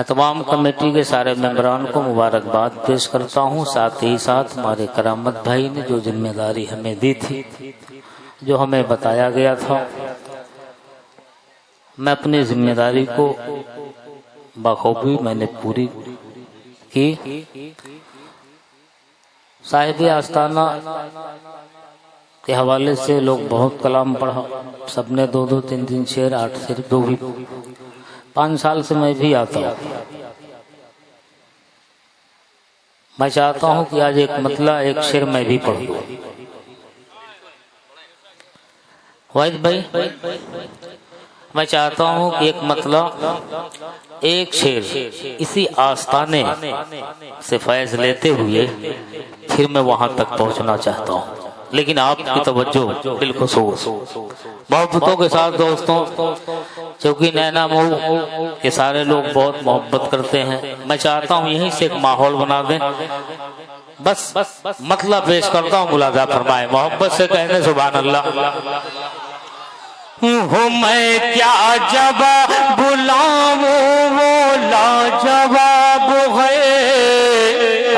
میں تمام کمیٹی کے سارے ممبران کو مبارکباد پیش کرتا ہوں، ساتھ ہی ساتھ ہمارے کرامت بھائی نے جو ذمہ داری ہمیں دی تھی، جو ہمیں بتایا گیا تھا، میں اپنی ذمہ داری کو بخوبی میں نے پوری کی۔ صاحب آستانہ کے حوالے سے لوگ بہت کلام پڑھا، سب نے 2 3 شعر 8 شعر جو بھی 5 سال سے میں بھی آتا ہوں۔ میں چاہتا ہوں کہ آج ایک مطلع ایک شعر میں بھی پڑھ دوں۔ واحد بھائی میں چاہتا ہوں کہ ایک مطلع ایک شعر اسی آستانے سے فیض لیتے ہوئے پھر میں وہاں تک پہنچنا چاہتا ہوں، لیکن آپ کی توجہ بالخصوص محبتوں کے ساتھ دوستوں، چونکہ نینا مئو کے سارے لوگ بہت محبت کرتے ہیں، میں چاہتا ہوں یہیں سے ایک ماحول بنا دیں، بس مطلب پیش کرتا ہوں، ملاحظہ فرمائے، محبت سے کہنے سبحان اللہ۔ ہوں میں کیا جواب بلاؤں وہ لاجواب ہے،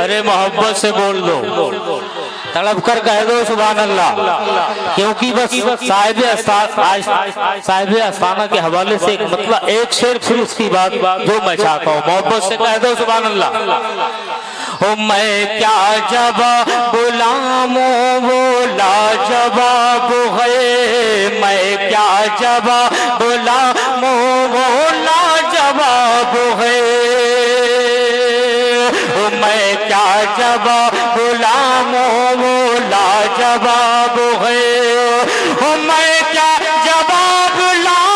ارے محبت سے بول دو، تڑپ کر کہہ دو سبحان اللہ، کیونکہ بس صاحب آستانہ کے حوالے سے ایک مطلب ایک شعر پھر اس کی بات جو میں چاہتا ہوں، محبت سے کہہ دو سبحان اللہ۔ میں کیا جواب بلاؤں وہ لاجواب ہے، میں کیا جواب بلاؤں وہ لاجواب ہے، میں کیا جواب بلاؤں وہ لاجواب ہے، میں کیا جواب لاؤں،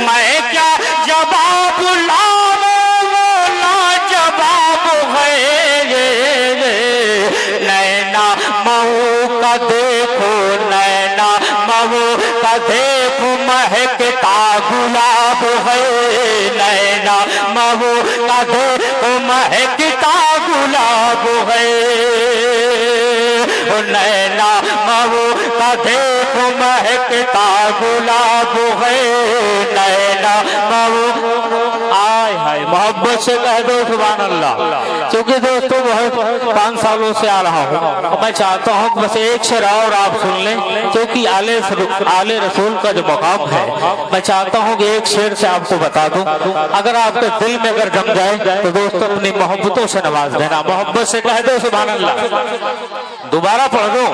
میں کیا جواب لاؤں وہ لاجواب ہے، نینا مئو کا دیکھو، نینا مئو کا دیکھو مہکتا گلاب ہے، نینا مئو کا دیکھو مہکتا گلاب ہے، نینا مئو کا دیکھو مہکتا گلاب ہے، نینا مئو، آئے ہائے محبت سے کہہ دو سبحان اللہ۔ چونکہ دوستو بہت 5 سالوں سے آ رہا ہوں، میں چاہتا ہوں بس ایک شعر اور آپ سن لیں، کیونکہ آل رسول کا جو مقام ہے، میں چاہتا ہوں کہ ایک شعر سے آپ کو بتا دوں، اگر آپ کے دل میں اگر جم جائے تو دوستو اپنی محبتوں سے نواز دینا، محبت سے کہہ دو سبحان اللہ۔ دوبارہ پڑھ دو،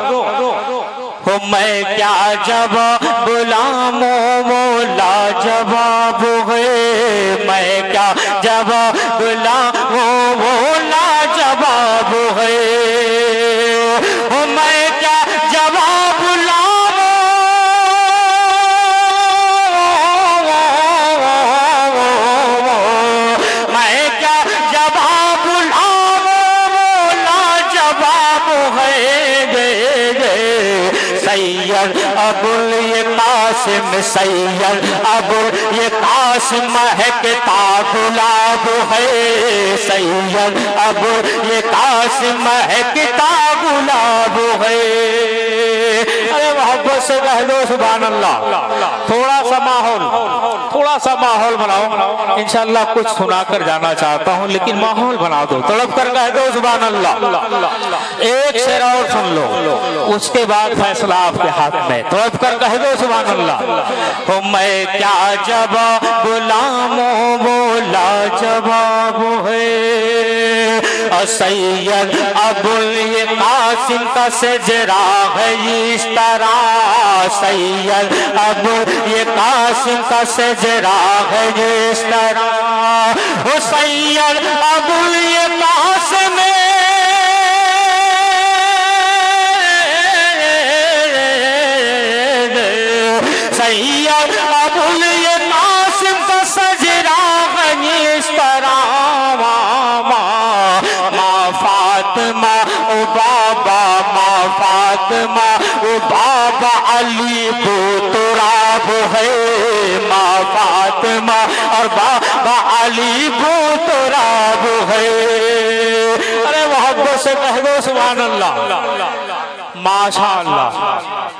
میں کیا جواب بلاؤں وہ لاجواب ہے، میں کیا جواب بلاؤں وہ لاجواب ہے، میں کیا جواب لاؤں، میں کیا جواب لاؤں وہ لاجواب ہے، سید ابو قاسم، سید ابو قاسم مہکتا گلاب ہے، سید ابو قاسم مہکتا گلاب ہے، ارے محبت سے کہہ دو سبحان اللہ۔ تھوڑا سا ماحول بناؤ، انشاءاللہ کچھ سنا کر جانا چاہتا ہوں، لیکن ماحول بنا دو، تڑپ کر کہہ دو سبحان اللہ۔ ایک شعر اور سن لو، اس کے بعد فیصلہ آپ کے ہاتھ میں، تڑپ کر کہہ دو سبحان اللہ۔ میں کیا جواب بلاؤں وہ لاجواب ہے، سید ابو قاسم کا سجرا ہے اس طرح، سید ابو قاسم کا سجرا ہے اس طرح، سید ابو قاسم سید ابو قاسم کا سجرا ہے اس طرح، ماں فاطمہ او بابا، ماں فاطمہ او بابا علی بو تراب ہے، ماں فاطمہ اور بابا علی بو تراب ہے، ارے محبت سے کہہ دو سبحان اللہ، ماشاء اللہ۔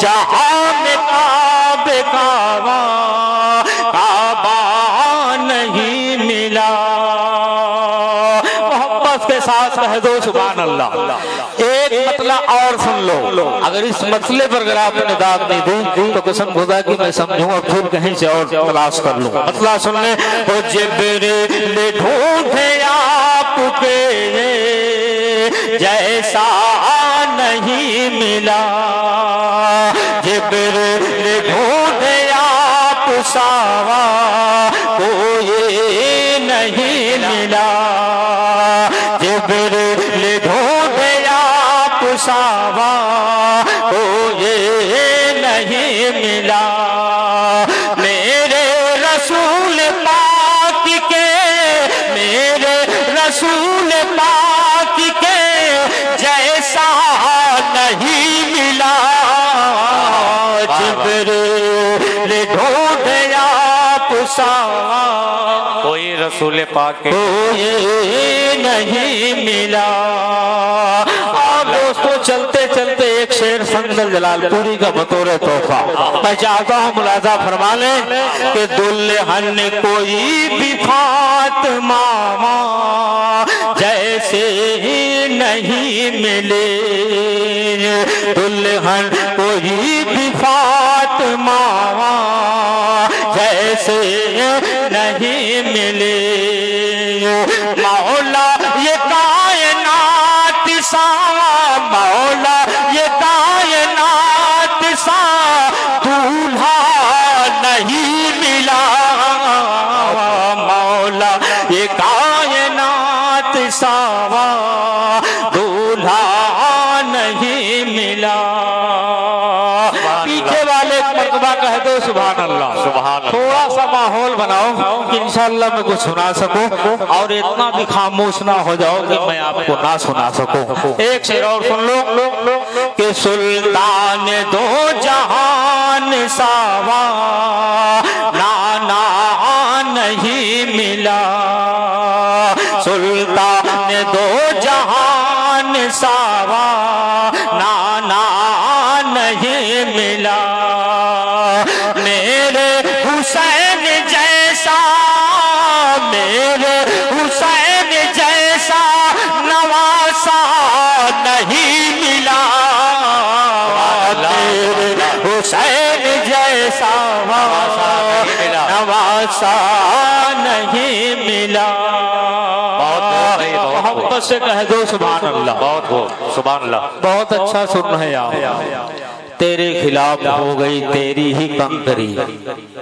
جہاں میں کعبے کعبہ نہیں ملا. محبت کے ساتھ کہہ دو سبحان اللہ. ایک مطلع اور سن لو. اگر اس مسئلے پر اگر آپ نے داد نہیں دی تو قسم خدا کی میں سمجھوں اور پھر کہیں سے اور تلاش کر لوں. مطلع سن لیں. وہ جبریل ڈھونڈے آپ کے جیسا نہیں ملا. جبریل ڈھونڈے آپ ساوا کوئی نہیں ملا. جبریل ڈھونڈے آپ ساوا کوئی نہیں ملا. میرے رسول پاک کے میرے رسول پاک کے جیسا نہیں ملا. جبریل ڈھونڈے آپ ساوا کوئی رسول پاک کے کوئی نہیں ملا. آپ دوستو چلتے چلتے ایک شعر سنگل جلال پوری کا بطور تحفہ میں چاہتا ہوں ملاحظہ فرما لیں کہ دلہن کوئی بھی فاطمہ جیسے ہی نہیں ملے. دلہن کوئی بھی فاطمہ جیسے نہیں ملے. مولا یہ کائنات سا مولا یہ کائنات سا دولہا نہیں ملا. مولا یہ کائنات سا دولہا نہیں ملا. پیچھے والے مرتبہ کہہ دو سبحان اللہ. تھوڑا سا ماحول بناؤ کہ انشاءاللہ میں کچھ سنا سکوں اور اتنا بھی خاموش نہ ہو جاؤ کہ میں آپ کو نہ سنا سکوں. ایک شعر اور سن لو کہ سلطان دو جہان ساوا نانا نہیں ملا. سلطان دو جہان ساوا نانا نہیں ملا. میرے حسین جیسا میرے حسین جیسا نواسا نہیں ملا. میرے حسین جیسا نواسا نہیں ملا. محبت سے کہہ دو سبحان اللہ. بہت بہت سبحان اللہ. بہت اچھا سن رہے ہیں آپ. تیرے خلاف ہو گئی تیری ہی کنکری.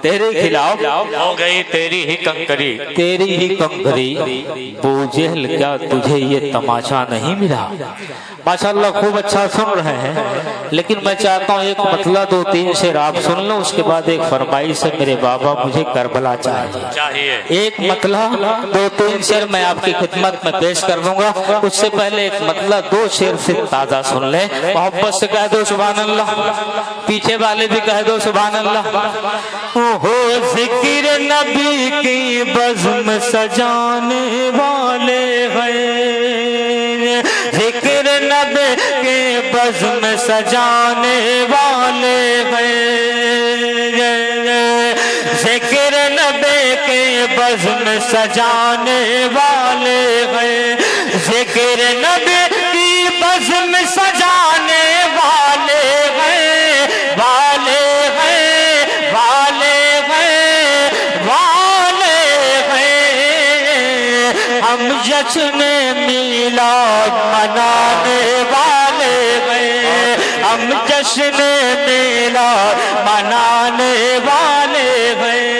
تیرے خلاف ہو گئی تیری ہی کنکری. تیری ہی کنکری. ابو جہل کیا تجھے یہ تماشا نہیں ملا. ماشاءاللہ خوب اچھا سن رہے ہیں لیکن میں چاہتا ہوں ایک مطلع دو تین شعر آپ سن لو. اس کے بعد ایک فرمائی سے میرے بابا مجھے کربلا چاہیے. ایک مطلع دو تین شعر میں آپ کی خدمت میں پیش کر دوں گا. اس سے پہلے ایک مطلع دو شعر سے تازہ سن لیں. محبت سے کہہ دو سبحان اللہ. پیچھے والے بھی کہہ دو سبحان اللہ. ہو ذکر نبی کی بزم سجانے والے ہیں. ذکر نبی کے بزم سجانے والے ہیں. ذکر نبی کے بزم سجانے والے ہیں. ذکر نبی کی بزم سجانے والے ہیں. والے ہیں والے ہیں والے ہیں. ہم جشن میلاد منانے والے ہیں. ہم جشن میلاد منانے والے ہیں.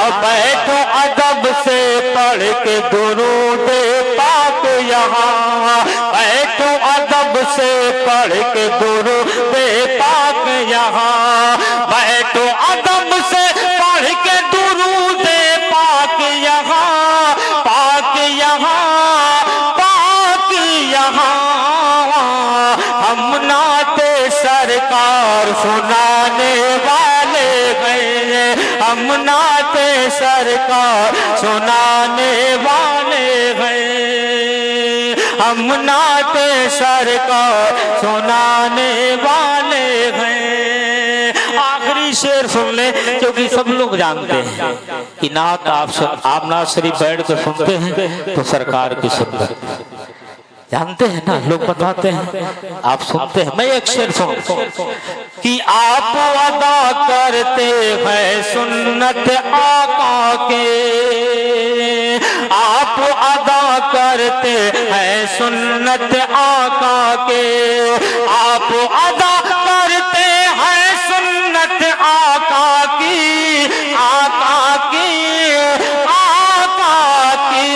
اب بیٹھو ادب سے پڑھ کے درود پاک یہاں. بیٹھو ادب سے پڑھ کے درود پاک یہاں. بیٹھو ادب سے پڑھ کے درود پاک یہاں. پاک یہاں پاک یہاں. ہم نعت سرکار سنانے والے ہیں. ہم نعت سرکار سنانے والے ہیں. ہم نعت سرکار سنانے والے ہیں. آخری شعر سن لیں کیونکہ سب لوگ جانتے ہیں کہ نعت آپ نعت شریف بیٹھ کر سنتے ہیں تو سرکار کی سنت جانتے ہیں نا، لوگ بتاتے ہیں آپ سنتے ہیں. میں ایک شعر سنوں کہ آپ ادا کرتے ہیں سنت آقا کے، آپ ادا کرتے ہیں سنت آقا کے، آپ ادا کرتے ہیں سنت آقا کی، آقا کی، آقا کی.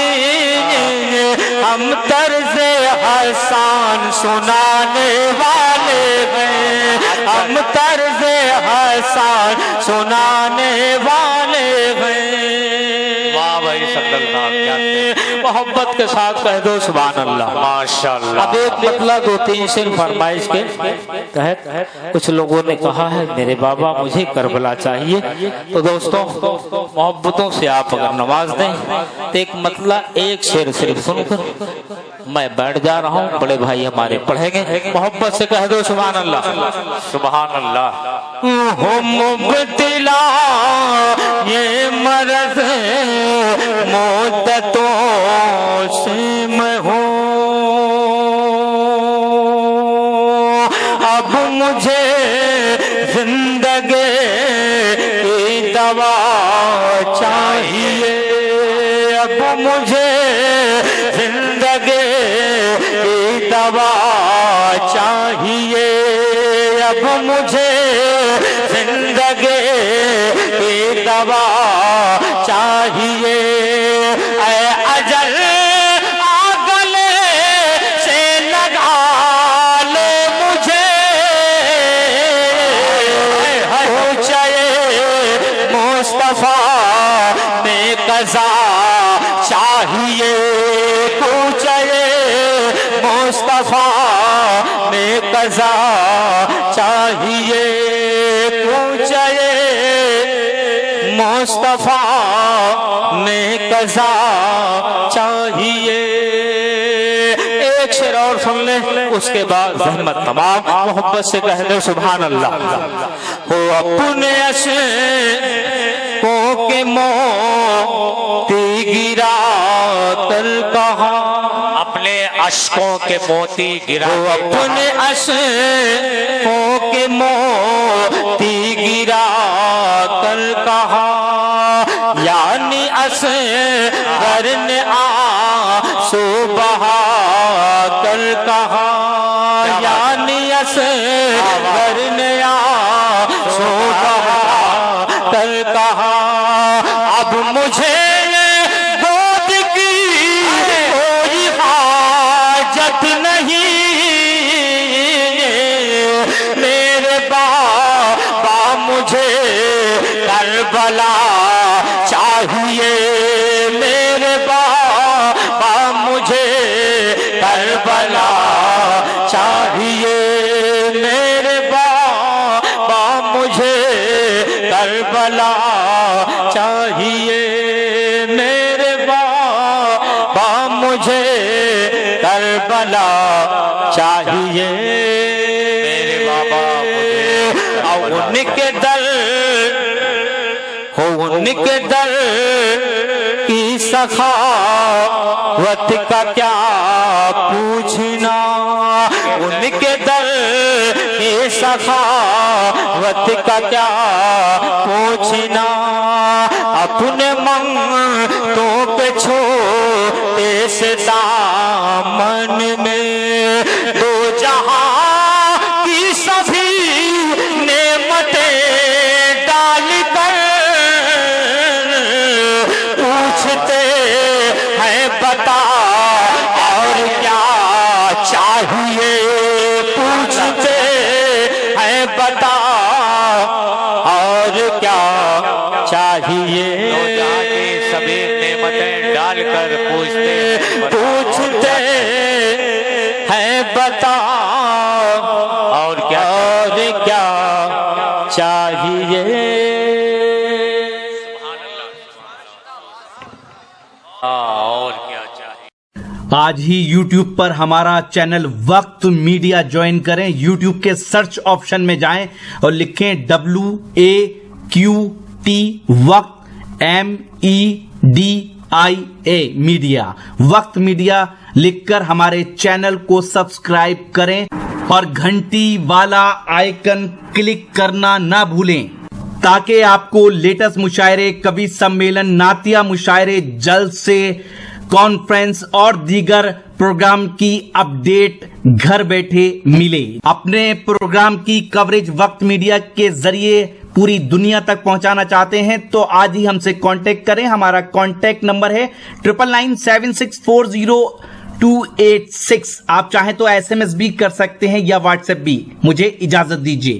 ہم طرز حسان سنانے والے ہیں، ہم طرز حسان سنانے والے ہیں. واہ بھائی صلی اللہ کیا محبت کے ساتھ کہہ دو سبحان اللہ. ماشاءاللہ. اب ایک مطلع دو تین شعر فرمائش کے تحت کچھ لوگوں نے کہا ہے میرے بابا مجھے کربلا چاہیے، تو دوستوں محبتوں سے آپ اگر نواز دیں تو ایک مطلع ایک شعر صرف سن کر میں بیٹھ جا رہا ہوں، بڑے بھائی ہمارے پڑھیں گے. محبت سے کہہ دو سبحان اللہ. سبحان اللہ. ہو مبتلا یہ مرض مدتوں سے میں ہوں، اب مجھے زندگی کی دوا چاہیے، اب مجھے زندگی کی دوا چاہیے، اب مجھے زندگی کی دوا چاہیے. اے اجل آ گلے سے لگا لے مجھے، پوچھے مصطفیٰ میں قضا چاہیے، پوچھے مصطفیٰ میں قضا چاہیے، پوچھے مصطفیٰ میں قضا چاہیے. ایک شعر اور سن لیں اس کے بعد زحمت تمام. محبت سے کہہ دو سبحان اللہ. ہو اپنے عشقوں کے موتی گرا کر کہا، اپنے اشکوں کے موتی گرا، اپنے عشقوں کے موتی گرا کر کہا، یعنی اصغر نے آنسو بہا کر کہا، یعنی اصغر نے آنسو بہا کر کہا. اب مجھے گود کی کوئی حاجت نہیں، میرے بابا مجھے کربلا چاہیے، میرے بابا مجھے کربلا چاہیے، میرے بابا مجھے کربلا چاہیے، میرے بابا مجھے کربلا چاہیے. میرے بابا مجھے ان کے در ہو، ان کے در کی سخاوت کا کیا پوچھنا، ان کے در کی سخاوت کا کیا پوچھنا. اپنے منگتوں پہ چھوٹے سے دامن میں دو جہاں کی سبھی نعمتیں ڈال کر پوچھتے ہیں بتا اور کیا چاہیے، پوچھتے ہیں بتا اور کیا چاہیے. سبھی نعمتیں ڈال کر پوچھتے ہیں بتا اور کیا چاہیے. اور کیا چاہیے. آج ہی یوٹیوب پر ہمارا چینل وقت میڈیا جوائن کریں. یوٹیوب کے سرچ آپشن میں جائیں اور لکھیں WAQT وقت MEDIA میڈیا. وقت میڈیا لکھ کر ہمارے چینل کو سبسکرائب کریں اور گھنٹی والا آئیکن کلک کرنا نہ بھولیں تاکہ آپ کو لیٹسٹ مشاعرے، کبھی سمیلن، نعتیہ مشاعرے، جلسے، کانفرنس اور دیگر پروگرام کی اپڈیٹ گھر بیٹھے ملے. اپنے پروگرام کی کوریج وقت میڈیا کے ذریعے پوری دنیا تک پہنچانا چاہتے ہیں تو آج ہی ہم سے کانٹیکٹ کریں. ہمارا کانٹیکٹ نمبر ہے 9997640286. آپ چاہیں تو SMS بھی کر سکتے ہیں یا واٹس ایپ بھی. مجھے اجازت دیجیے.